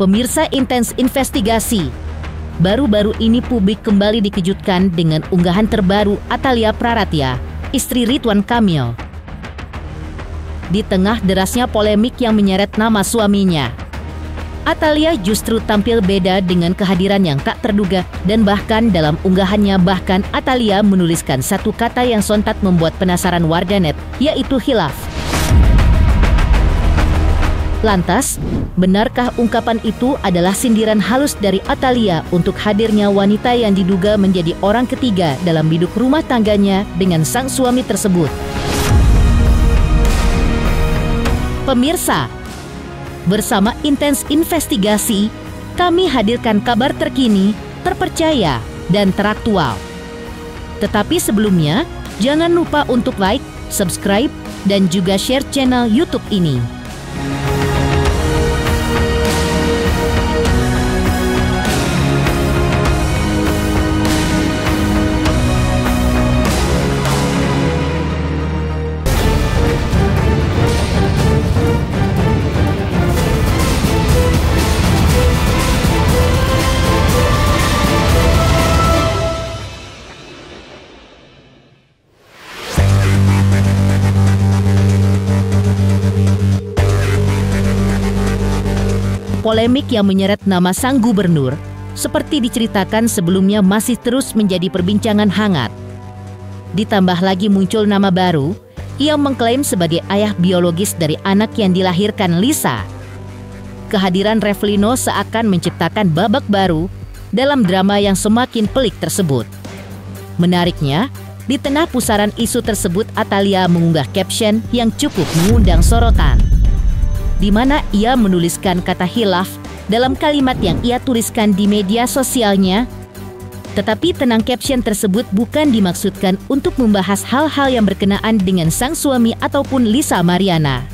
Pemirsa Intens Investigasi, baru-baru ini publik kembali dikejutkan dengan unggahan terbaru Atalia Praratya, istri Ridwan Kamil. Di tengah derasnya polemik yang menyeret nama suaminya, Atalia justru tampil beda dengan kehadiran yang tak terduga, dan bahkan dalam unggahannya Atalia menuliskan satu kata yang sontak membuat penasaran warganet, yaitu khilaf. Lantas, benarkah ungkapan itu adalah sindiran halus dari Atalia untuk hadirnya wanita yang diduga menjadi orang ketiga dalam biduk rumah tangganya dengan sang suami tersebut? Pemirsa, bersama Intens Investigasi, kami hadirkan kabar terkini, terpercaya, dan teraktual. Tetapi sebelumnya, jangan lupa untuk like, subscribe, dan juga share channel YouTube ini. Polemik yang menyeret nama sang gubernur, seperti diceritakan sebelumnya, masih terus menjadi perbincangan hangat. Ditambah lagi muncul nama baru, ia mengklaim sebagai ayah biologis dari anak yang dilahirkan Lisa. Kehadiran Revlino seakan menciptakan babak baru dalam drama yang semakin pelik tersebut. Menariknya, di tengah pusaran isu tersebut, Atalia mengunggah caption yang cukup mengundang sorotan, di mana ia menuliskan kata khilaf dalam kalimat yang ia tuliskan di media sosialnya. Tetapi tenang, caption tersebut bukan dimaksudkan untuk membahas hal-hal yang berkenaan dengan sang suami ataupun Lisa Mariana,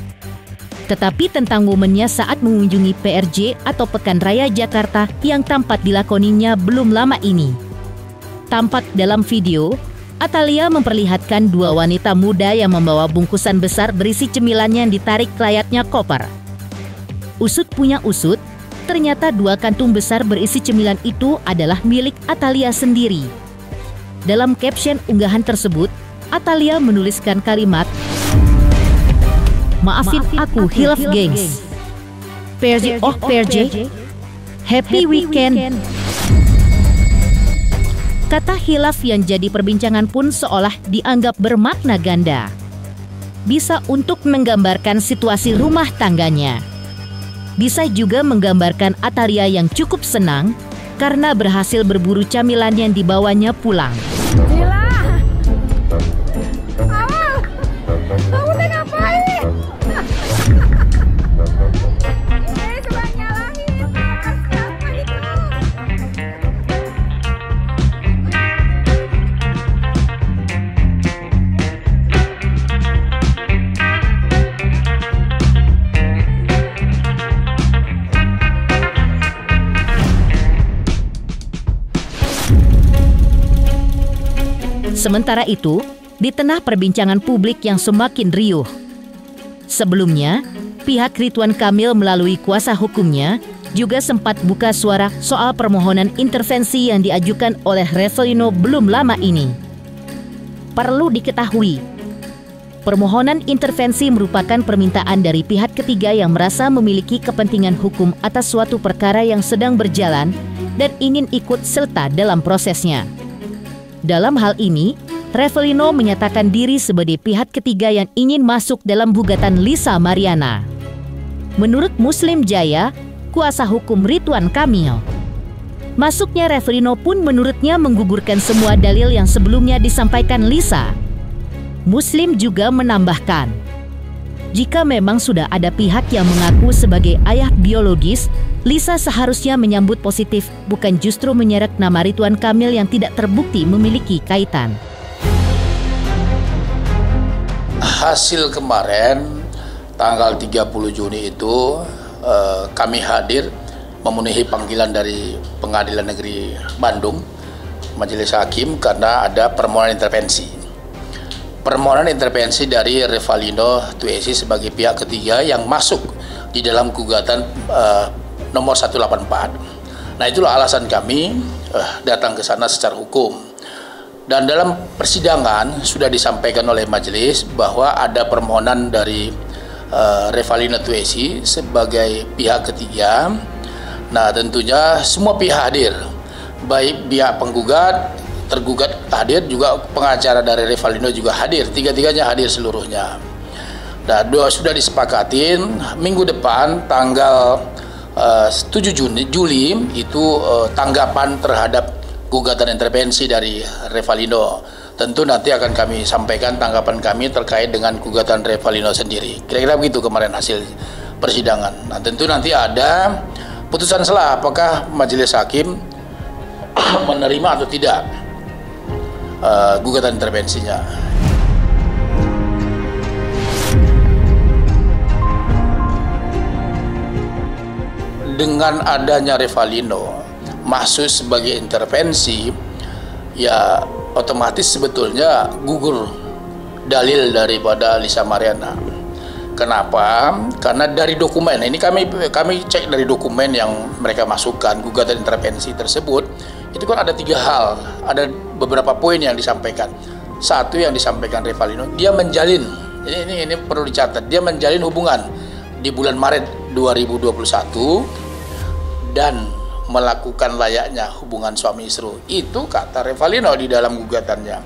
tetapi tentang momennya saat mengunjungi PRJ atau Pekan Raya Jakarta yang tampak dilakoninya belum lama ini. Tampak dalam video, Atalia memperlihatkan dua wanita muda yang membawa bungkusan besar berisi cemilan yang ditarik layaknya koper. Usut punya usut, ternyata dua kantung besar berisi cemilan itu adalah milik Atalia sendiri. Dalam caption unggahan tersebut, Atalia menuliskan kalimat, "Maafin aku, hilaf gengs. PRJ, oh PRJ, happy weekend." Kata hilaf yang jadi perbincangan pun seolah dianggap bermakna ganda. Bisa untuk menggambarkan situasi rumah tangganya. Bisa juga menggambarkan Atalia yang cukup senang karena berhasil berburu camilan yang dibawanya pulang. Gila! Awal! Kamu teh ngapain? Coba nyalahin. Apa itu? Sementara itu, di tengah perbincangan publik yang semakin riuh, sebelumnya, pihak Ridwan Kamil melalui kuasa hukumnya juga sempat buka suara soal permohonan intervensi yang diajukan oleh Revlino belum lama ini. Perlu diketahui, permohonan intervensi merupakan permintaan dari pihak ketiga yang merasa memiliki kepentingan hukum atas suatu perkara yang sedang berjalan dan ingin ikut serta dalam prosesnya. Dalam hal ini, Revlino menyatakan diri sebagai pihak ketiga yang ingin masuk dalam gugatan Lisa Mariana. Menurut Muslim Jaya, kuasa hukum Ridwan Kamil, masuknya Revlino pun menurutnya menggugurkan semua dalil yang sebelumnya disampaikan Lisa. Muslim juga menambahkan, jika memang sudah ada pihak yang mengaku sebagai ayah biologis, Lisa seharusnya menyambut positif, bukan justru menyeret nama Ridwan Kamil yang tidak terbukti memiliki kaitan. Hasil kemarin, tanggal 30 Juni itu, kami hadir memenuhi panggilan dari Pengadilan Negeri Bandung, Majelis Hakim, karena ada permohonan intervensi. Permohonan intervensi dari Revlino 2SI sebagai pihak ketiga yang masuk di dalam gugatan nomor 184. Nah, itulah alasan kami datang ke sana secara hukum. Dan dalam persidangan sudah disampaikan oleh majelis bahwa ada permohonan dari Revalino Tuesi sebagai pihak ketiga. Nah, tentunya semua pihak hadir, baik pihak penggugat, tergugat hadir, juga pengacara dari Revalino juga hadir, tiga-tiganya hadir seluruhnya. Nah, sudah disepakatin minggu depan tanggal 7 Juli itu tanggapan terhadap gugatan intervensi dari Revalino. Tentu nanti akan kami sampaikan tanggapan kami terkait dengan gugatan Revalino sendiri. Kira-kira begitu kemarin hasil persidangan. Nah, tentu nanti ada putusan selah apakah majelis hakim menerima atau tidak gugatan intervensinya. Dengan adanya Revalino masuk sebagai intervensi, ya otomatis sebetulnya gugur dalil daripada Lisa Mariana. Kenapa? Karena dari dokumen ini kami cek dari dokumen yang mereka masukkan gugatan intervensi tersebut, itu kan ada 3 hal, ada beberapa poin yang disampaikan. Satu yang disampaikan Revalino, dia menjalin, ini perlu dicatat, dia menjalin hubungan di bulan Maret 2021 dan melakukan layaknya hubungan suami istri. Itu kata Revalino di dalam gugatannya.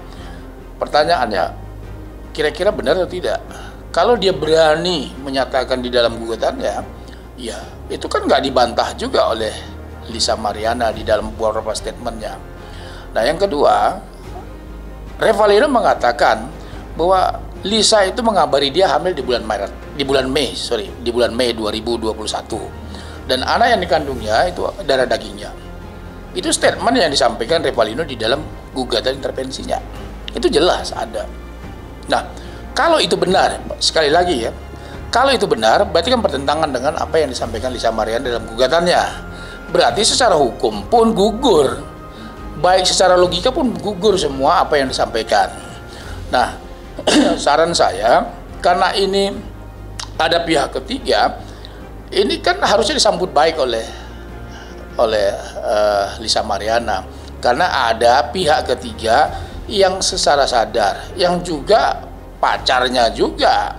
Pertanyaannya, kira-kira benar atau tidak? Kalau dia berani menyatakan di dalam gugatannya, ya itu kan nggak dibantah juga oleh Lisa Mariana di dalam beberapa statementnya. Nah, yang kedua, Revalino mengatakan bahwa Lisa itu mengabari dia hamil di bulan Mei 2021. Dan anak yang dikandungnya itu darah dagingnya. Itu statement yang disampaikan Revalino di dalam gugatan intervensinya. Itu jelas ada. Nah, kalau itu benar, sekali lagi ya, kalau itu benar, berarti kan bertentangan dengan apa yang disampaikan Lisa Mariana dalam gugatannya. Berarti secara hukum pun gugur, baik secara logika pun gugur semua apa yang disampaikan. Nah, saran saya, karena ini ada pihak ketiga, ini kan harusnya disambut baik oleh Lisa Mariana, karena ada pihak ketiga yang secara sadar, yang juga pacarnya juga,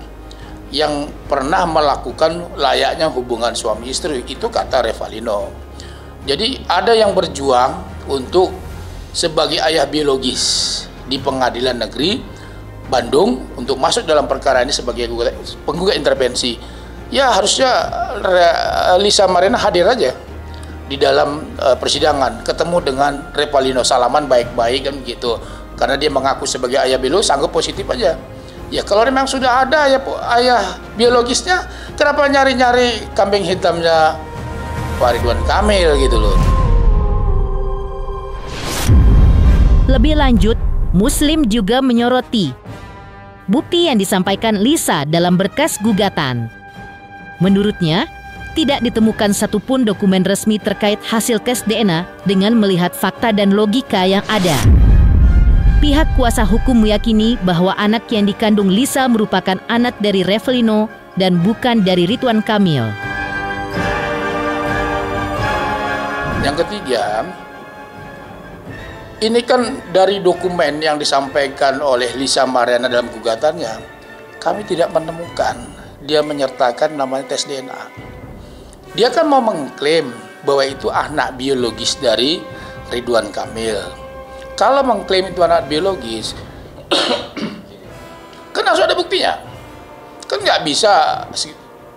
yang pernah melakukan layaknya hubungan suami istri, itu kata Revalino. Jadi ada yang berjuang untuk sebagai ayah biologis di Pengadilan Negeri Bandung untuk masuk dalam perkara ini sebagai penggugat intervensi. Ya harusnya Lisa Mariana hadir aja di dalam persidangan, ketemu dengan Revalino, salaman baik-baik kan gitu. Karena dia mengaku sebagai ayah biologis, sanggup positif aja. Ya kalau memang sudah ada ayah biologisnya, kenapa nyari-nyari kambing hitamnya Pak Ridwan Kamil gitu loh. Lebih lanjut, Muslim juga menyoroti bukti yang disampaikan Lisa dalam berkas gugatan. Menurutnya, tidak ditemukan satupun dokumen resmi terkait hasil tes DNA dengan melihat fakta dan logika yang ada. Pihak kuasa hukum meyakini bahwa anak yang dikandung Lisa merupakan anak dari Revalino dan bukan dari Ridwan Kamil. Yang ketiga, ini kan dari dokumen yang disampaikan oleh Lisa Mariana dalam gugatannya, kami tidak menemukan dia menyertakan namanya tes DNA. Dia kan mau mengklaim bahwa itu anak biologis dari Ridwan Kamil. Kalau mengklaim itu anak biologis, kan harus ada buktinya. Kan nggak bisa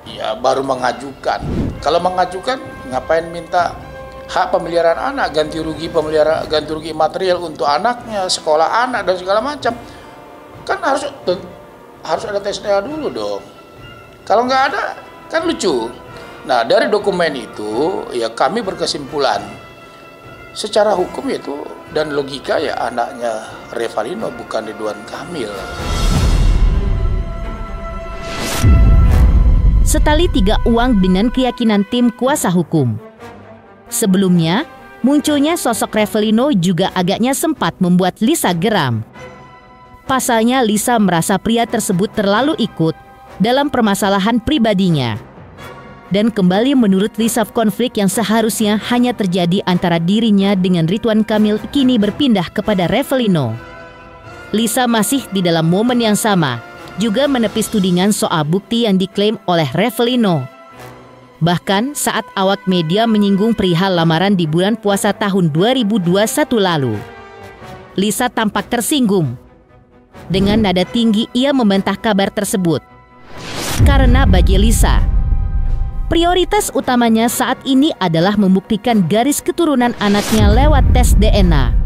ya baru mengajukan. Kalau mengajukan, ngapain minta hak pemeliharaan anak, ganti rugi material untuk anaknya, sekolah anak dan segala macam. Kan harus ada tes DNA dulu dong. Kalau nggak ada, kan lucu. Nah, dari dokumen itu, ya kami berkesimpulan, secara hukum itu dan logika ya anaknya Revalino bukan Ridwan Kamil. Setali 3 uang dengan keyakinan tim kuasa hukum. Sebelumnya, munculnya sosok Revalino juga agaknya sempat membuat Lisa geram. Pasalnya Lisa merasa pria tersebut terlalu ikut dalam permasalahan pribadinya. Dan kembali menurut Lisa, konflik yang seharusnya hanya terjadi antara dirinya dengan Ridwan Kamil kini berpindah kepada Revelino. Lisa masih di dalam momen yang sama, juga menepis tudingan soal bukti yang diklaim oleh Revelino. Bahkan saat awak media menyinggung perihal lamaran di bulan puasa tahun 2021 lalu, Lisa tampak tersinggung. Dengan nada tinggi ia membantah kabar tersebut. Karena bagi Lisa, prioritas utamanya saat ini adalah membuktikan garis keturunan anaknya lewat tes DNA.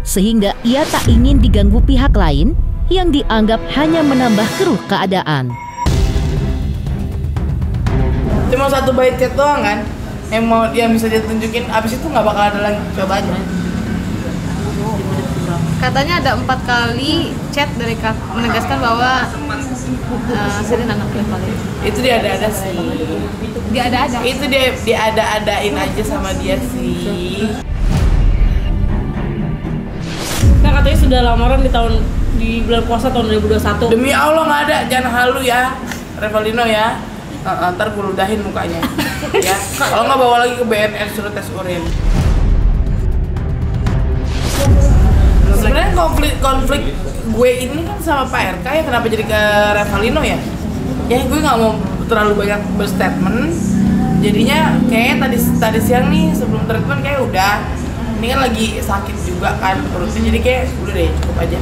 Sehingga ia tak ingin diganggu pihak lain yang dianggap hanya menambah keruh keadaan. Cuma satu bait chat doang kan yang bisa dia tunjukin, abis itu nggak bakal ada lagi cobanya. Katanya ada 4 kali chat dari Kak menegaskan bahwa Selin anak Revalino. Itu dia ada sih. Dia ada. Itu dia ada-adain aja sama dia sih. Nah, katanya sudah lamaran di bulan puasa tahun 2021. Demi Allah nggak ada, jangan halu ya, Revalino ya. Ntar gue ludahin mukanya. Ya, kalau nggak bawa lagi ke BNN suruh tes urin. Sebenarnya konflik gue ini kan sama Pak RK ya, kenapa jadi ke Revalino ya? Ya gue nggak mau terlalu banyak berstatement. Jadinya kayaknya tadi siang nih sebelum treatment kayak udah. Ini kan lagi sakit juga kan perutnya, jadi kayak udah deh cukup aja.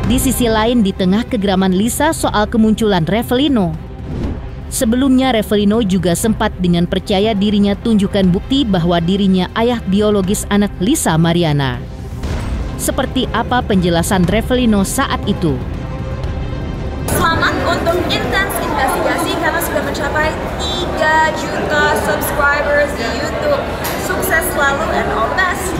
Di sisi lain, di tengah kegeraman Lisa soal kemunculan Revalino, sebelumnya Revalino juga sempat dengan percaya dirinya tunjukkan bukti bahwa dirinya ayah biologis anak Lisa Mariana. Seperti apa penjelasan Revalino saat itu? Selamat untuk intens investigasi karena sudah mencapai 3 juta subscribers di YouTube. Sukses selalu and all the best.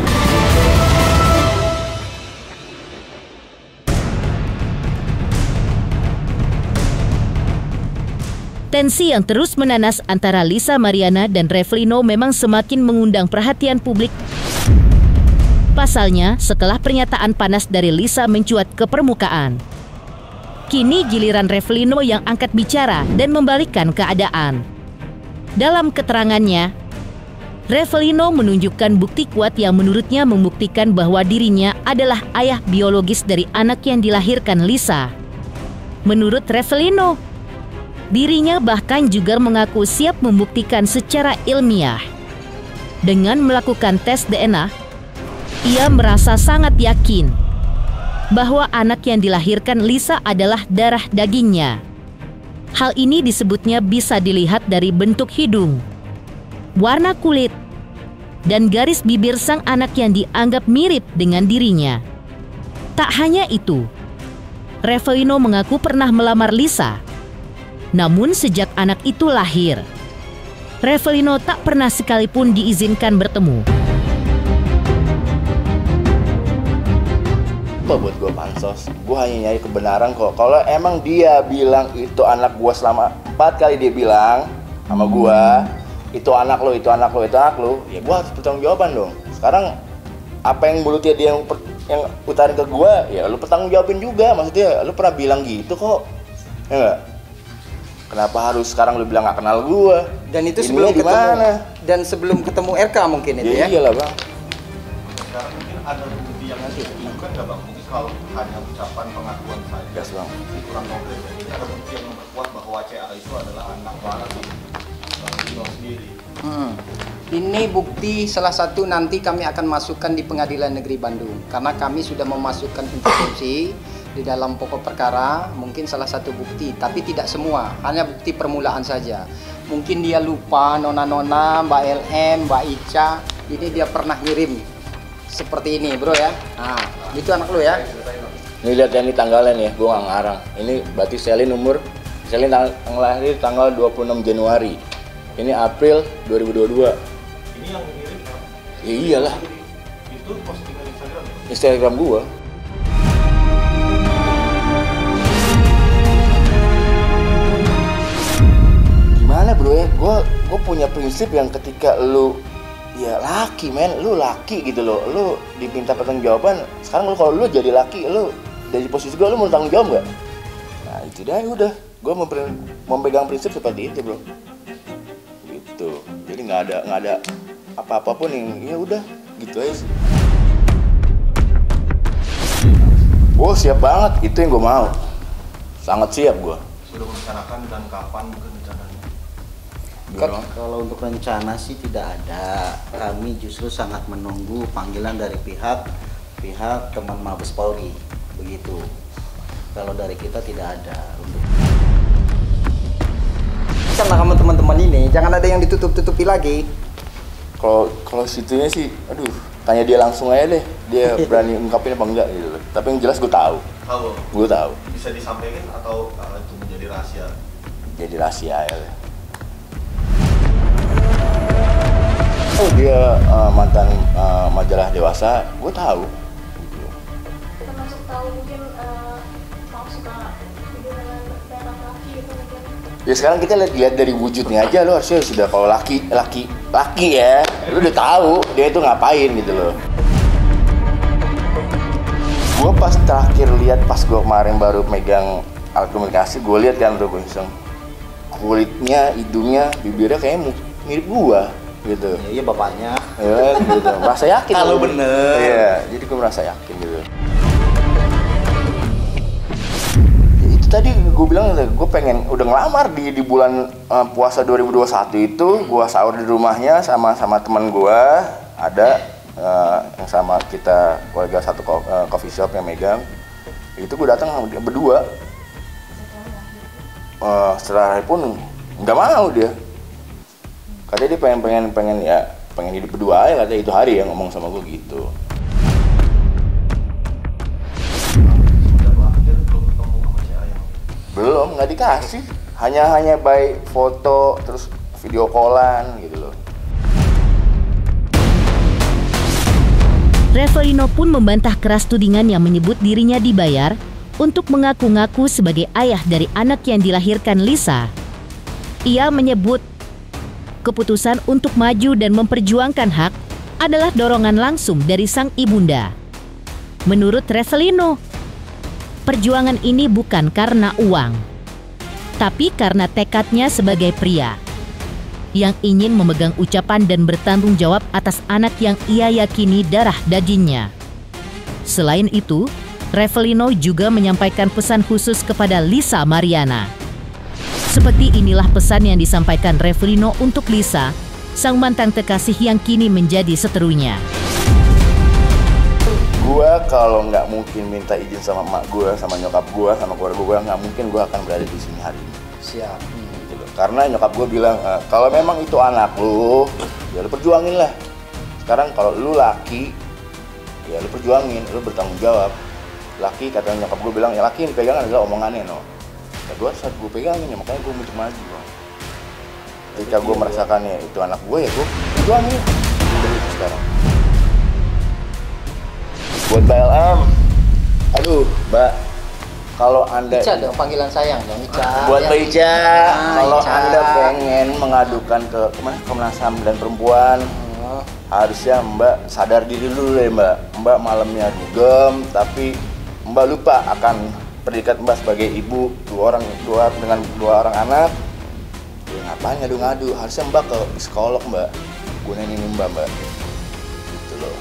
Tensi yang terus menanas antara Lisa Mariana dan Revalino memang semakin mengundang perhatian publik. Pasalnya, setelah pernyataan panas dari Lisa mencuat ke permukaan, kini giliran Revalino yang angkat bicara dan membalikkan keadaan. Dalam keterangannya, Revalino menunjukkan bukti kuat yang menurutnya membuktikan bahwa dirinya adalah ayah biologis dari anak yang dilahirkan Lisa. Menurut Revalino, dirinya bahkan juga mengaku siap membuktikan secara ilmiah. Dengan melakukan tes DNA, ia merasa sangat yakin bahwa anak yang dilahirkan Lisa adalah darah dagingnya. Hal ini disebutnya bisa dilihat dari bentuk hidung, warna kulit, dan garis bibir sang anak yang dianggap mirip dengan dirinya. Tak hanya itu, Revalino mengaku pernah melamar Lisa. Namun sejak anak itu lahir, Revalino tak pernah sekalipun diizinkan bertemu. Buat gue pansos, gue hanya nyari kebenaran kok. Kalau emang dia bilang itu anak gue, selama 4 kali dia bilang sama gue itu anak lo, itu anak lo, itu anak lo, ya gue harus bertanggung jawaban dong. Sekarang apa yang mulutnya dia yang utarin ke gue, ya lo bertanggung jawabin juga. Maksudnya lo pernah bilang gitu kok, ya gak? Kenapa harus sekarang lo bilang gak kenal gue? Dan itu sebelum ketemu, dan sebelum ketemu RK mungkin itu ya? Iyalah bang. Sekarang mungkin ada bukti yang nanti bukan nggak bang? Mungkin kalau hanya ucapan pengakuan saja. Gas bang. Kurang konkret. Ini ada bukti yang memperkuat bahwa CA itu adalah anak Bang Dino sendiri. Ini bukti salah satu nanti kami akan masukkan di Pengadilan Negeri Bandung. Karena kami sudah memasukkan intervensi di dalam pokok perkara, mungkin salah satu bukti, tapi tidak semua, hanya bukti permulaan saja. Mungkin dia lupa nona-nona, Mbak LM, Mbak Ica, ini dia pernah ngirim seperti ini bro ya. Nah, itu anak lu ya. Ini lihat yang ini tanggalnya nih, gue nggak ngarang. Ini berarti Selin lahir tanggal 26 Januari. Ini April 2022. Ini yang mengirim kan? Ya iyalah. Itu postingan Instagram? Instagram gue. Gimana bro ya? Gue punya prinsip yang ketika lu ya laki men, lu laki gitu loh, lu diminta pertanggungjawaban. Sekarang lu kalau lu jadi laki, lu dari posisi gue, lu mau tanggung jawab nggak? Nah itu dah, udah. Gue memegang prinsip seperti itu, bro. Gitu. Jadi nggak ada apa-apa pun yang ya udah gitu aja sih. Oh siap banget, itu yang gue mau. Sangat siap gue. Sudah merencanakan dan kapan mungkin rencananya? Kalau untuk rencana sih tidak ada. Kami justru sangat menunggu panggilan dari pihak teman Mabes Polri, begitu. Kalau dari kita tidak ada. Karena sama teman-teman ini jangan ada yang ditutup-tutupi lagi. Kalau situnya sih, aduh, tanya dia langsung aja deh. Dia berani ungkapin apa enggak gitu. Tapi yang jelas gue tahu. Gue tahu. Bisa disampaikan atau itu menjadi rahasia? Jadi rahasia ya. Oh dia mantan majalah Dewasa, gue tahu. Termasuk tahu mungkin mau suka video dengan merah laki gitu mungkin. Ya sekarang kita lihat dari wujudnya aja, lo harusnya sudah kalau laki ya, lo udah tahu dia itu ngapain gitu loh. Gue pas terakhir lihat pas gue kemarin baru megang alat komunikasi, gue lihat kan tuh gue iseng kulitnya, hidungnya, bibirnya kayaknya mirip gue gitu. Iya bapaknya. Ya gitu, merasa yakin. Kalau bener. Iya, jadi gue merasa yakin gitu. Itu tadi gue bilang, gue pengen udah ngelamar di bulan puasa 2021 itu, gue sahur di rumahnya sama teman gue, ada yang sama kita keluarga satu coffee shop yang megang. Itu gue datang berdua. Setelah hari pun nggak mau dia. Katanya dia pengen hidup berdua aja, katanya itu hari yang ngomong sama gue gitu. Belum, nggak dikasih. Hanya by foto terus video callan gitu loh. Revalino pun membantah keras tudingan yang menyebut dirinya dibayar untuk mengaku-ngaku sebagai ayah dari anak yang dilahirkan Lisa. Ia menyebut keputusan untuk maju dan memperjuangkan hak adalah dorongan langsung dari sang ibunda. Menurut Revalino, perjuangan ini bukan karena uang, tapi karena tekadnya sebagai pria yang ingin memegang ucapan dan bertanggung jawab atas anak yang ia yakini darah dagingnya. Selain itu, Revalino juga menyampaikan pesan khusus kepada Lisa Mariana. Seperti inilah pesan yang disampaikan Revalino untuk Lisa, sang mantan kekasih yang kini menjadi seterunya. Gua kalau nggak mungkin minta izin sama emak gua, sama nyokap gua, sama keluarga gua, nggak mungkin gua akan berada di sini hari ini. Siap. Gitu loh. Karena nyokap gua bilang, kalau memang itu anak lu, ya lu perjuangin lah. Sekarang kalau lu laki, ya lu perjuangin, lu bertanggung jawab. Laki, kata nyokap gue bilang, ya laki yang dipegang adalah omongannya, no. Ya gue saat gue pegangin ya, makanya gue untuk maju, bro. Ketika gue merasakannya itu anak gue, ya gue perjuangin. Udah itu sekarang. Buat Mbak LM, aduh Mbak, kalau anda Ica dong, panggilan sayang dong, Ica. Buat Mbak Ica, kalau Ica. anda pengen mengadukan ke Komnas HAM dan Perempuan, harusnya Mbak sadar diri dulu deh Mbak. Mbak malamnya dugem, tapi Mbak lupa akan predikat Mbak sebagai ibu dengan dua orang anak. Ya ngapain ngadu-ngadu? Harusnya Mbak ke psikolog Mbak. Gunain ini Mbak. Gitu loh.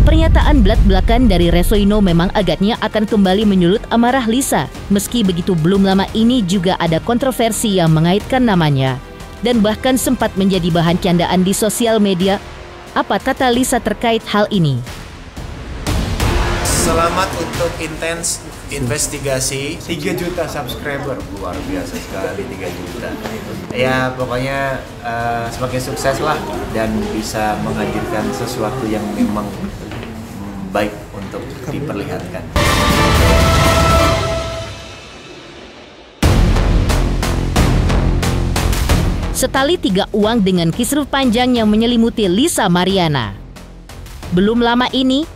Pernyataan belak-belakan dari Revalino memang agaknya akan kembali menyulut amarah Lisa. Meski begitu, belum lama ini juga ada kontroversi yang mengaitkan namanya dan bahkan sempat menjadi bahan candaan di sosial media. Apa kata Lisa terkait hal ini? Selamat untuk Intens investigasi 3 juta subscriber, luar biasa sekali 3 juta. Ya pokoknya semakin sukses lah dan bisa menghadirkan sesuatu yang memang baik untuk diperlihatkan. Setali 3 uang dengan kisruh panjang yang menyelimuti Lisa Mariana. Belum lama ini,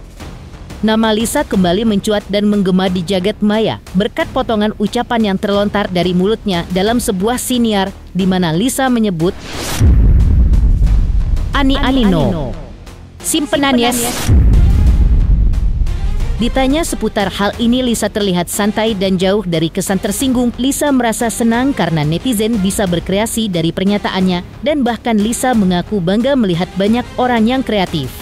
nama Lisa kembali mencuat dan menggema di jagat maya berkat potongan ucapan yang terlontar dari mulutnya dalam sebuah siniar di mana Lisa menyebut Ani Anino, simpenan yes, Ditanya seputar hal ini, Lisa terlihat santai dan jauh dari kesan tersinggung. Lisa merasa senang karena netizen bisa berkreasi dari pernyataannya, dan bahkan Lisa mengaku bangga melihat banyak orang yang kreatif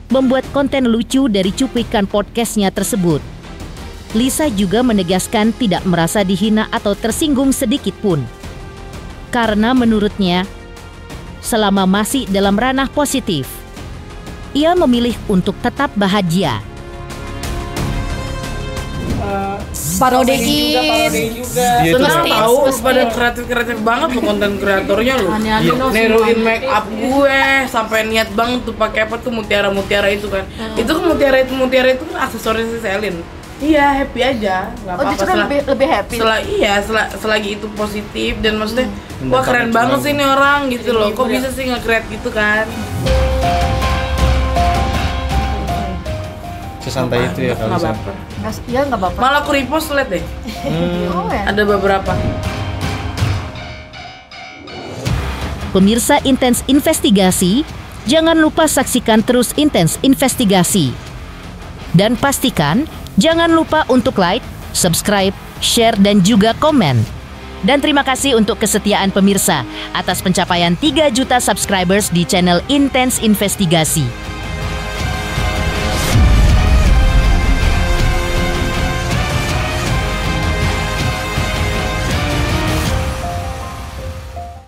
membuat konten lucu dari cuplikan podcastnya tersebut. Lisa juga menegaskan tidak merasa dihina atau tersinggung sedikit pun. Karena menurutnya, selama masih dalam ranah positif, ia memilih untuk tetap bahagia. Parodein juga. Senang tahu pada kreatif banget loh konten kreatornya loh. Niruin make up gue sampai niat banget tuh pakai apa tuh mutiara itu kan. Itu mutiara itu kan aksesoris Celine. Iya, happy aja, nggak apa-apa. Justru lebih happy. Selagi itu positif dan maksudnya wah keren banget sih ini orang gitu loh. Kok bisa sih nge-create gitu kan? Sesantai itu ya kalau nggak baper. Ya nggak baper. Malah aku repost liat deh. Ada beberapa. Pemirsa Intens Investigasi, jangan lupa saksikan terus Intens Investigasi. Dan pastikan jangan lupa untuk like, subscribe, share, dan juga komen. Dan terima kasih untuk kesetiaan pemirsa atas pencapaian 3 juta subscribers di channel Intens Investigasi.